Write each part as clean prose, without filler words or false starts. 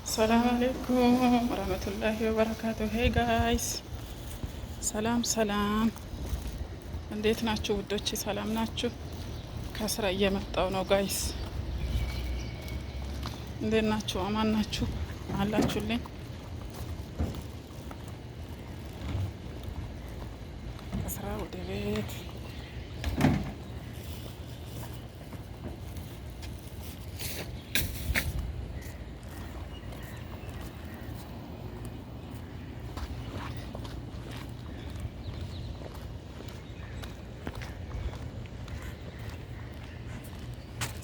ሰላም አለይኩም ወራህመቱላሂ ወበረካቱ። ሄይ ጋይስ፣ ሰላም ሰላም፣ እንዴት ናችሁ ውዶች? ሰላም ናችሁ? ከስራ እየመጣው ነው ጋይስ። እንዴት ናችሁ? አማን ናችሁ? አላችሁልኝ? ከስራ ወደ ቤት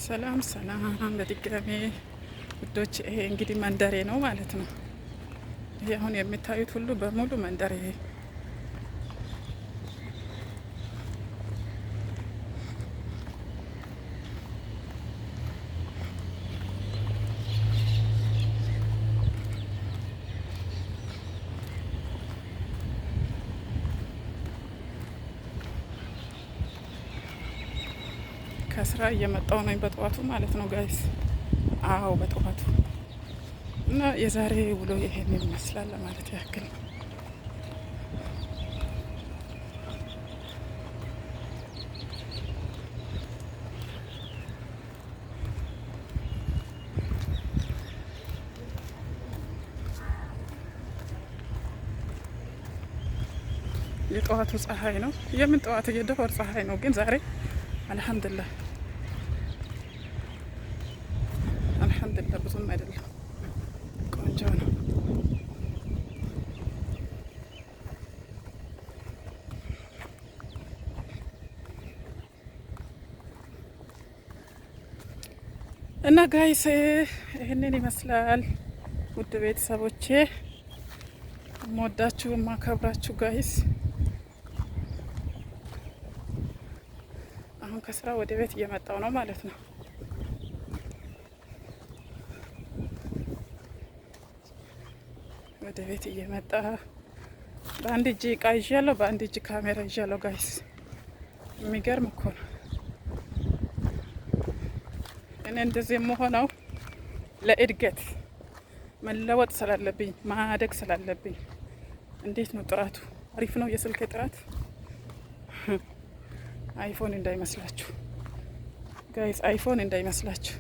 ሰላም ሰላም በድጋሜ ውዶች። ይሄ እንግዲህ መንደሬ ነው ማለት ነው። ይሄ አሁን የምታዩት ሁሉ በሙሉ መንደሬ ከስራ እየመጣው ነኝ በጠዋቱ ማለት ነው ጋይስ። አዎ በጠዋቱ እና የዛሬ ውሎ ይሄን ይመስላል ማለት ያክል ነው። የጠዋቱ ፀሐይ ነው። የምን ጠዋት የደሆር ፀሐይ ነው ግን ዛሬ አልሐምዱሊላህ አልሐምዱሊላህ ብዙም አይደለም፣ ቆንጆ ነው። እና ጋይስ ይህንን ይመስላል ውድ ቤተሰቦቼ፣ የምወዳችሁ የማከብራችሁ ጋይስ። አሁን ከስራ ወደ ቤት እየመጣው ነው ማለት ነው። ወደ ቤት እየመጣ በአንድ እጅ እቃ ይዣለሁ፣ በአንድ እጅ ካሜራ ይዣለሁ ጋይስ። የሚገርም እኮ ነው። እኔ እንደዚህ የምሆነው ለእድገት መለወጥ ስላለብኝ ማደግ ስላለብኝ። እንዴት ነው ጥራቱ? አሪፍ ነው የስልክ ጥራት። አይፎን እንዳይመስላችሁ ጋይስ፣ አይፎን እንዳይመስላችሁ።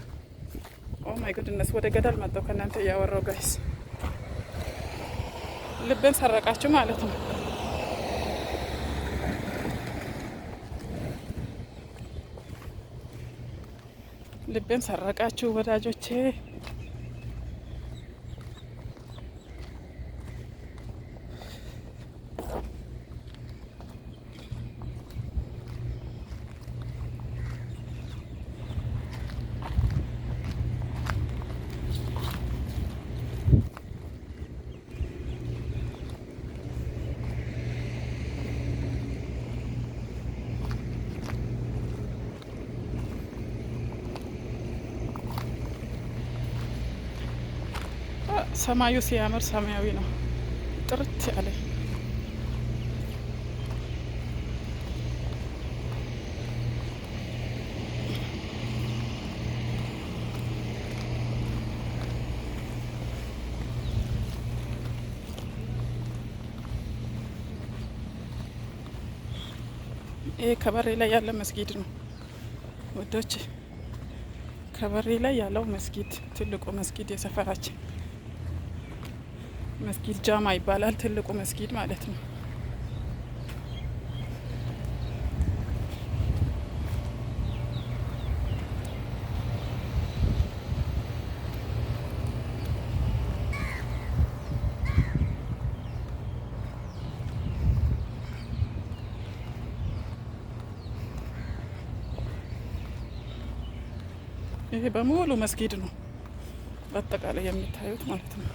ኦ ማይ ጉድነስ፣ ወደ ገደል መጣሁ ከእናንተ እያወራው ጋይስ። ልብን ሰረቃችሁ ማለት ነው። ልብን ሰረቃችሁ ወዳጆቼ። ሰማዩ ሲያምር ሰማያዊ ነው፣ ጥርት ያለ። ይሄ ከበሬ ላይ ያለ መስጊድ ነው ወዶች። ከበሬ ላይ ያለው መስጊድ ትልቁ መስጊድ የሰፈራችን መስጊድ ጃማ ይባላል። ትልቁ መስጊድ ማለት ነው። ይሄ በሙሉ መስጊድ ነው በአጠቃላይ የሚታዩት ማለት ነው።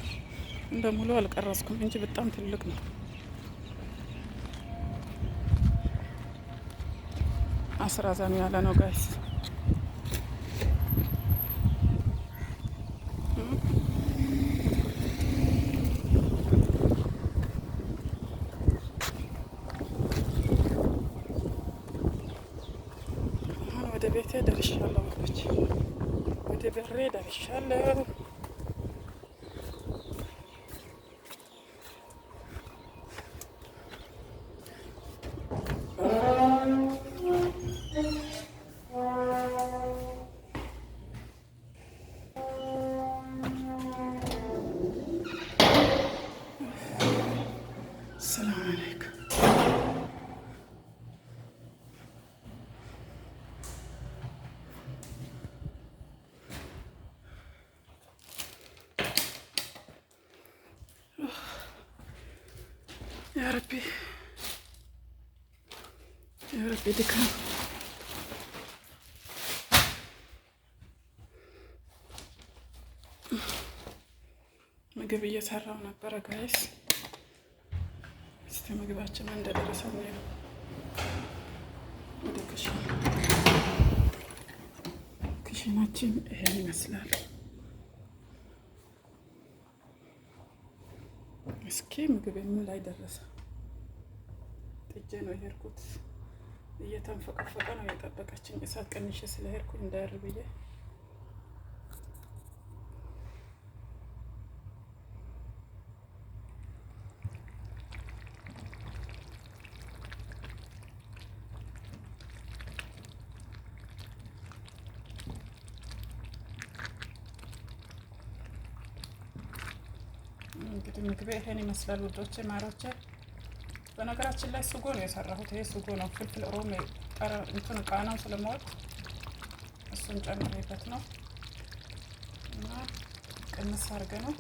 እንደ ሙሉ አልቀረጽኩም እንጂ በጣም ትልቅ ነው። አስራዛም ያለ ነው ጋይስ። አሁን ወደ ቤቴ ደርሻለሁ ወዶች፣ ወደ በሬ ደርሻለሁ። ረቢ ያ ረቢ ድካም። ምግብ እየሰራው ነበረ ጋይስ። እስቲ ምግባችን እንደደረሰ ነው ወደ ክሽናችን ይሄን ይመስላል። እስኪ ምግብ ምን ላይ ደረሰ? ጥጄ ነው የሄድኩት። እየተንፈቀፈቀ ነው የጠበቀችኝ። እሳት ቀንሼ ስለሄድኩኝ እንዳያር ብዬ እንግዲህ ምግቤ ይሄን ይመስላል ውዶቼ ማሮቼ። በነገራችን ላይ ስጎ ነው የሰራሁት። ይሄ ስጎ ነው። ፍልፍል ሮም እንትን ቃናው ስለማወጥ እሱን ጨምሬበት ነው እና ቅንስ አድርገ ነው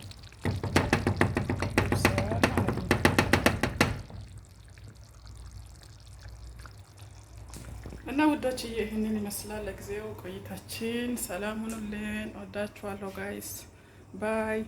ማለት ነው። እና ውዶች ይህንን ይመስላል ለጊዜው ቆይታችን። ሰላም ሁኑልን። ወዳችኋለሁ ጋይስ ባይ